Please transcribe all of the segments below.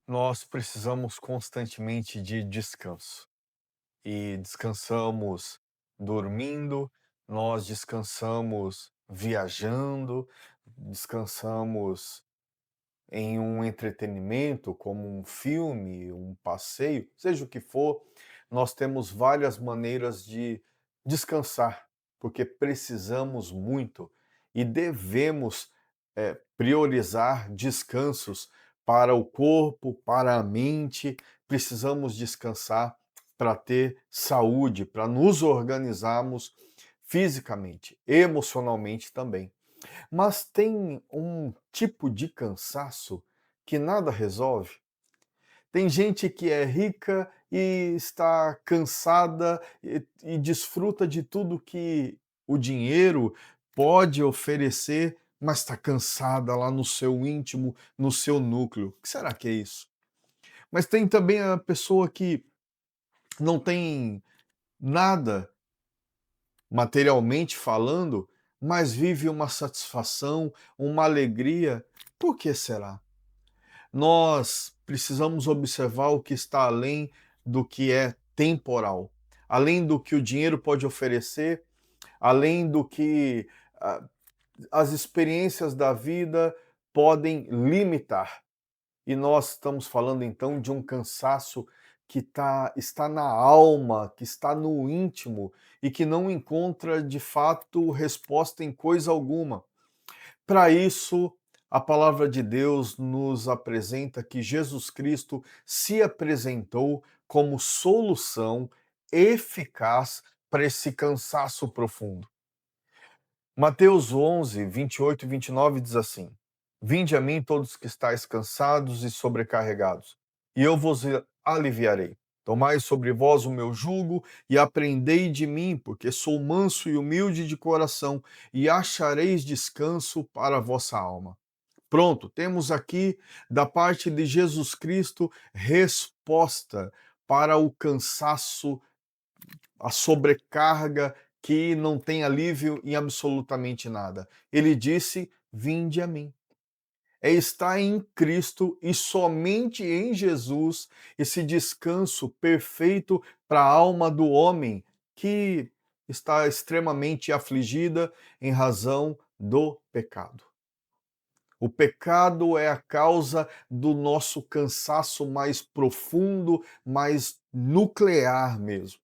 Nós precisamos constantemente de descanso e descansamos dormindo, nós descansamos viajando, descansamos em um entretenimento, como um filme, um passeio, seja o que for, nós temos várias maneiras de descansar, porque precisamos muito e devemos priorizar descansos para o corpo, para a mente. Precisamos descansar para ter saúde, para nos organizarmos fisicamente, emocionalmente também. Mas tem um tipo de cansaço que nada resolve. Tem gente que é rica e está cansada e desfruta de tudo que o dinheiro pode oferecer, mas está cansada lá no seu íntimo, no seu núcleo. O que será que é isso? Mas tem também a pessoa que não tem nada materialmente falando, mas vive uma satisfação, uma alegria. Por que será? Nós precisamos observar o que está além do que é temporal, além do que o dinheiro pode oferecer, além do que ah, as experiências da vida podem limitar. E nós estamos falando então de um cansaço que está na alma, que está no íntimo e que não encontra de fato resposta em coisa alguma. Para isso, a palavra de Deus nos apresenta que Jesus Cristo se apresentou como solução eficaz para esse cansaço profundo. Mateus 11, 28 e 29 diz assim: Vinde a mim todos que estáis cansados e sobrecarregados, e eu vos aliviarei. Tomai sobre vós o meu jugo e aprendei de mim, porque sou manso e humilde de coração, e achareis descanso para a vossa alma. Pronto, temos aqui da parte de Jesus Cristo resposta para o cansaço, a sobrecarga que não tem alívio em absolutamente nada. Ele disse: Vinde a mim. É estar em Cristo e somente em Jesus esse descanso perfeito para a alma do homem que está extremamente afligida em razão do pecado. O pecado é a causa do nosso cansaço mais profundo, mais nuclear mesmo.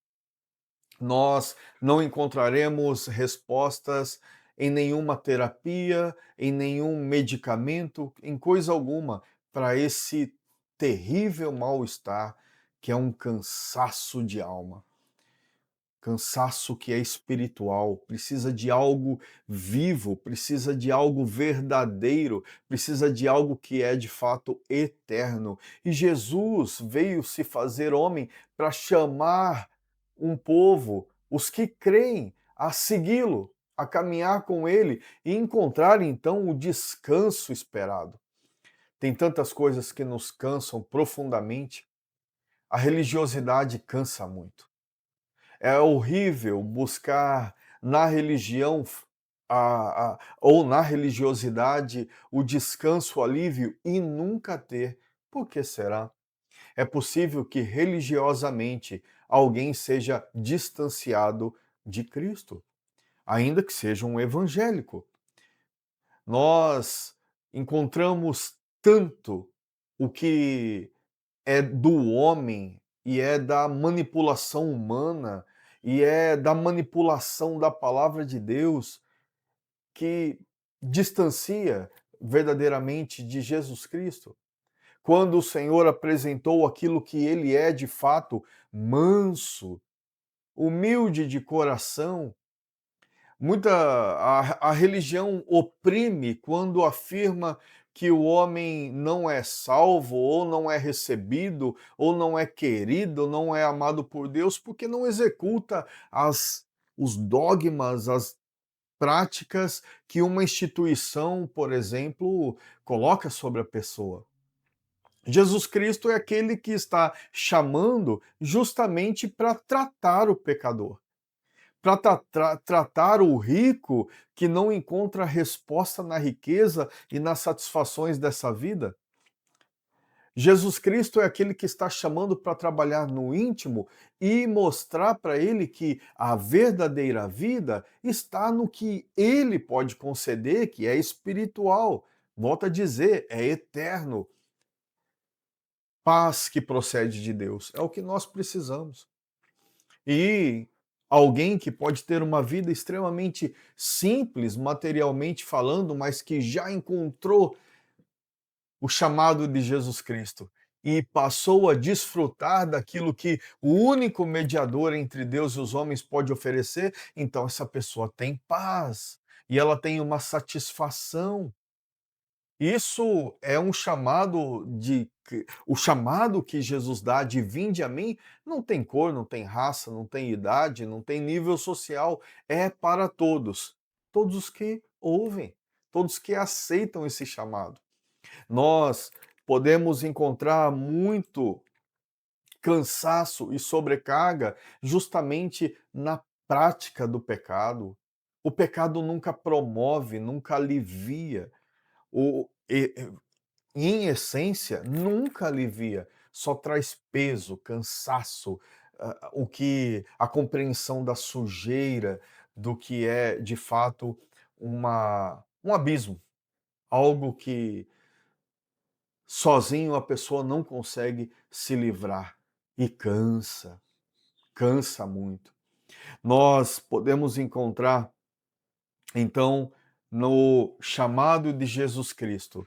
Nós não encontraremos respostas em nenhuma terapia, em nenhum medicamento, em coisa alguma, para esse terrível mal-estar que é um cansaço de alma. Cansaço que é espiritual, precisa de algo vivo, precisa de algo verdadeiro, precisa de algo que é de fato eterno. E Jesus veio se fazer homem para chamar um povo, os que creem, a segui-lo, a caminhar com ele e encontrar então o descanso esperado. Tem tantas coisas que nos cansam profundamente. A religiosidade cansa muito. É horrível buscar na religião ou na religiosidade o descanso, o alívio e nunca ter. Por que será? É possível que religiosamente alguém seja distanciado de Cristo, ainda que seja um evangélico. Nós encontramos tanto o que é do homem e é da manipulação humana e é da manipulação da palavra de Deus que distancia verdadeiramente de Jesus Cristo. Quando o Senhor apresentou aquilo que ele é de fato, manso, humilde de coração, a religião oprime quando afirma que o homem não é salvo, ou não é recebido, ou não é querido, não é amado por Deus, porque não executa os dogmas, as práticas que uma instituição, por exemplo, coloca sobre a pessoa. Jesus Cristo é aquele que está chamando justamente para tratar o pecador, para tratar o rico que não encontra resposta na riqueza e nas satisfações dessa vida. Jesus Cristo é aquele que está chamando para trabalhar no íntimo e mostrar para ele que a verdadeira vida está no que ele pode conceder, que é espiritual. Volto a dizer, é eterno. Paz que procede de Deus. É o que nós precisamos. E alguém que pode ter uma vida extremamente simples, materialmente falando, mas que já encontrou o chamado de Jesus Cristo e passou a desfrutar daquilo que o único mediador entre Deus e os homens pode oferecer, então essa pessoa tem paz e ela tem uma satisfação. Isso é um chamado o chamado que Jesus dá de vinde a mim, não tem cor, não tem raça, não tem idade, não tem nível social, é para todos. Todos os que ouvem, todos que aceitam esse chamado. Nós podemos encontrar muito cansaço e sobrecarga justamente na prática do pecado. O pecado nunca promove, nunca alivia. O, e- Em essência, nunca alivia, só traz peso, cansaço, o que a compreensão da sujeira, do que é de fato um abismo, algo que sozinho a pessoa não consegue se livrar e cansa, cansa muito. Nós podemos encontrar, então, no chamado de Jesus Cristo,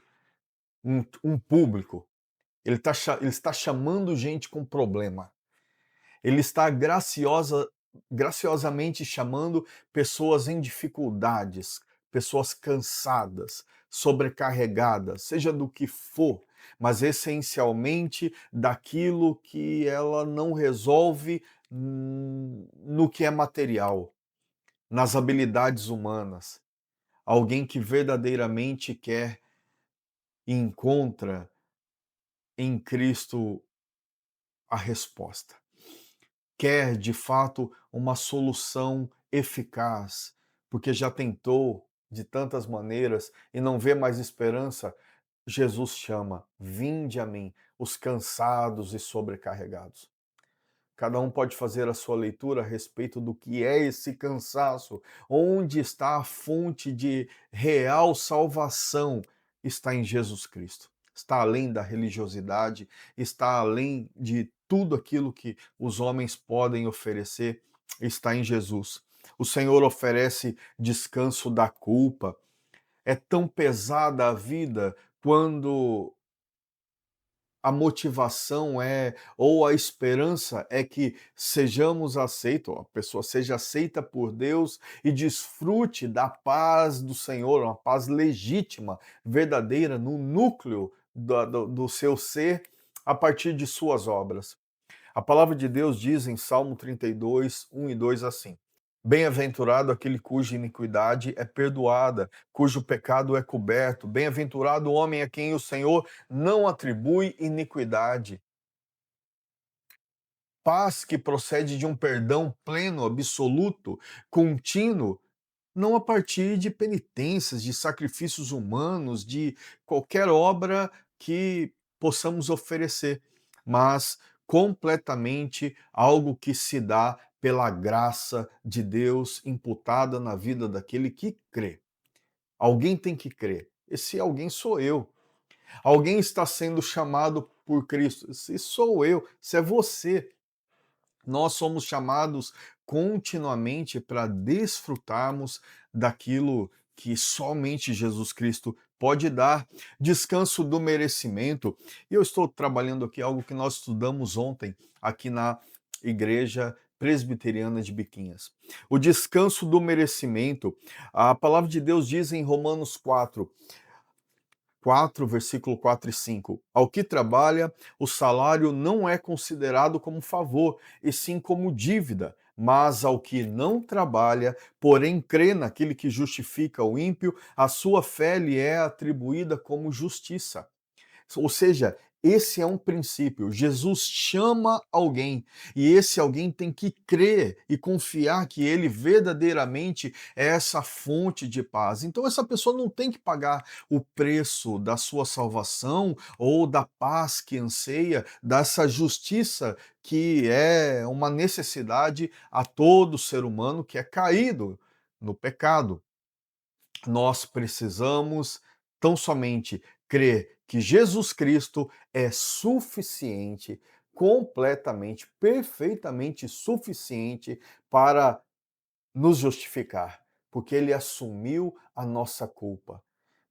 um público. Ele está chamando gente com problema. Ele está graciosamente chamando pessoas em dificuldades, pessoas cansadas, sobrecarregadas, seja do que for, mas essencialmente daquilo que ela não resolve no que é material, nas habilidades humanas. Alguém que verdadeiramente quer e encontra em Cristo a resposta. Quer de fato uma solução eficaz, porque já tentou de tantas maneiras e não vê mais esperança, Jesus chama: vinde a mim, os cansados e sobrecarregados. Cada um pode fazer a sua leitura a respeito do que é esse cansaço, onde está a fonte de real salvação, está em Jesus Cristo. Está além da religiosidade, está além de tudo aquilo que os homens podem oferecer, está em Jesus. O Senhor oferece descanso da culpa. É tão pesada a vida quando a motivação é, ou a esperança é que sejamos aceitos, a pessoa seja aceita por Deus e desfrute da paz do Senhor, uma paz legítima, verdadeira, no núcleo do seu ser, a partir de suas obras. A palavra de Deus diz em Salmo 32, 1 e 2 assim: Bem-aventurado aquele cuja iniquidade é perdoada, cujo pecado é coberto. Bem-aventurado o homem a quem o Senhor não atribui iniquidade. Paz que procede de um perdão pleno, absoluto, contínuo, não a partir de penitências, de sacrifícios humanos, de qualquer obra que possamos oferecer, mas completamente algo que se dá pela graça de Deus imputada na vida daquele que crê. Alguém tem que crer. Esse alguém sou eu. Alguém está sendo chamado por Cristo. Esse sou eu, se é você. Nós somos chamados continuamente para desfrutarmos daquilo que somente Jesus Cristo pode dar, descanso do merecimento. E eu estou trabalhando aqui algo que nós estudamos ontem aqui na Igreja Presbiteriana de Biquinhas. O descanso do merecimento. A palavra de Deus diz em Romanos 4, versículo 4 e 5. Ao que trabalha, o salário não é considerado como favor, e sim como dívida. Mas ao que não trabalha, porém crê naquele que justifica o ímpio, a sua fé lhe é atribuída como justiça. Ou seja, esse é um princípio. Jesus chama alguém e esse alguém tem que crer e confiar que ele verdadeiramente é essa fonte de paz. Então, essa pessoa não tem que pagar o preço da sua salvação ou da paz que anseia, dessa justiça que é uma necessidade a todo ser humano que é caído no pecado. Nós precisamos tão somente crer que Jesus Cristo é suficiente, completamente, perfeitamente suficiente para nos justificar, porque ele assumiu a nossa culpa.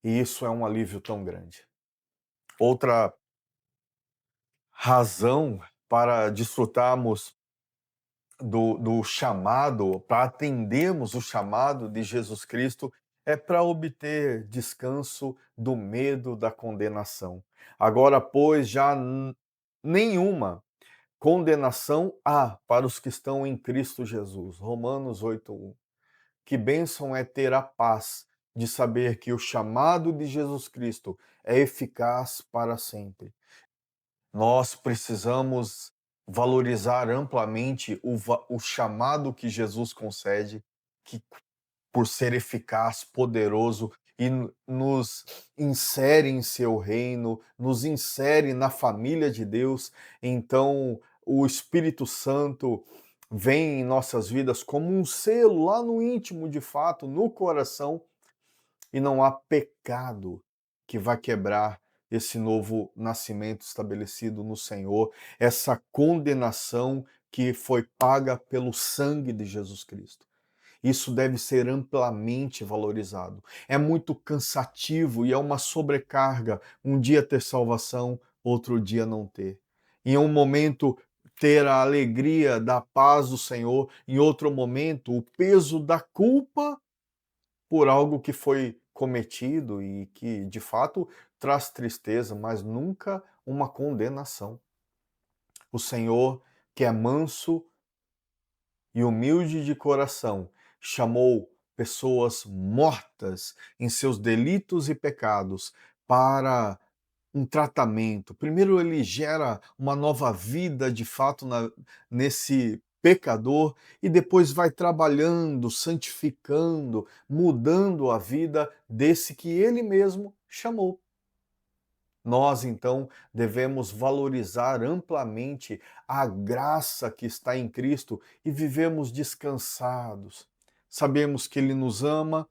E isso é um alívio tão grande. Outra razão para desfrutarmos do chamado, para atendermos o chamado de Jesus Cristo, é para obter descanso do medo da condenação. Agora, pois, já nenhuma condenação há para os que estão em Cristo Jesus. Romanos 8:1. Que bênção é ter a paz de saber que o chamado de Jesus Cristo é eficaz para sempre. Nós precisamos valorizar amplamente o chamado que Jesus concede, que por ser eficaz, poderoso e nos insere em seu reino, nos insere na família de Deus. Então, o Espírito Santo vem em nossas vidas como um selo lá no íntimo, de fato, no coração, e não há pecado que vai quebrar esse novo nascimento estabelecido no Senhor, essa condenação que foi paga pelo sangue de Jesus Cristo. Isso deve ser amplamente valorizado. É muito cansativo e é uma sobrecarga um dia ter salvação, outro dia não ter. Em um momento ter a alegria da paz do Senhor, em outro momento o peso da culpa por algo que foi cometido e que de fato traz tristeza, mas nunca uma condenação. O Senhor, que é manso e humilde de coração, chamou pessoas mortas em seus delitos e pecados para um tratamento. Primeiro, ele gera uma nova vida de fato nesse pecador e depois vai trabalhando, santificando, mudando a vida desse que ele mesmo chamou. Nós, então, devemos valorizar amplamente a graça que está em Cristo e vivemos descansados. Sabemos que Ele nos ama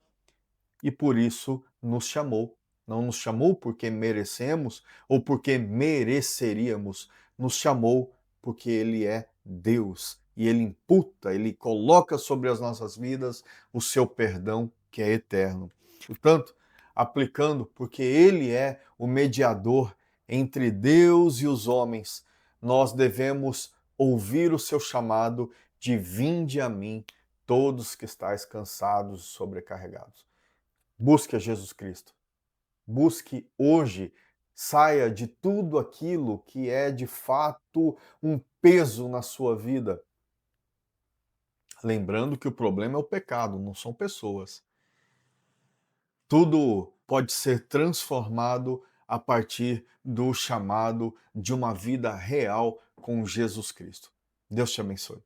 e por isso nos chamou. Não nos chamou porque merecemos ou porque mereceríamos. Nos chamou porque Ele é Deus e Ele imputa, Ele coloca sobre as nossas vidas o seu perdão que é eterno. Portanto, aplicando, porque Ele é o mediador entre Deus e os homens, nós devemos ouvir o seu chamado de vinde a mim, todos que estáis cansados e sobrecarregados. Busque a Jesus Cristo. Busque hoje, saia de tudo aquilo que é de fato um peso na sua vida. Lembrando que o problema é o pecado, não são pessoas. Tudo pode ser transformado a partir do chamado de uma vida real com Jesus Cristo. Deus te abençoe.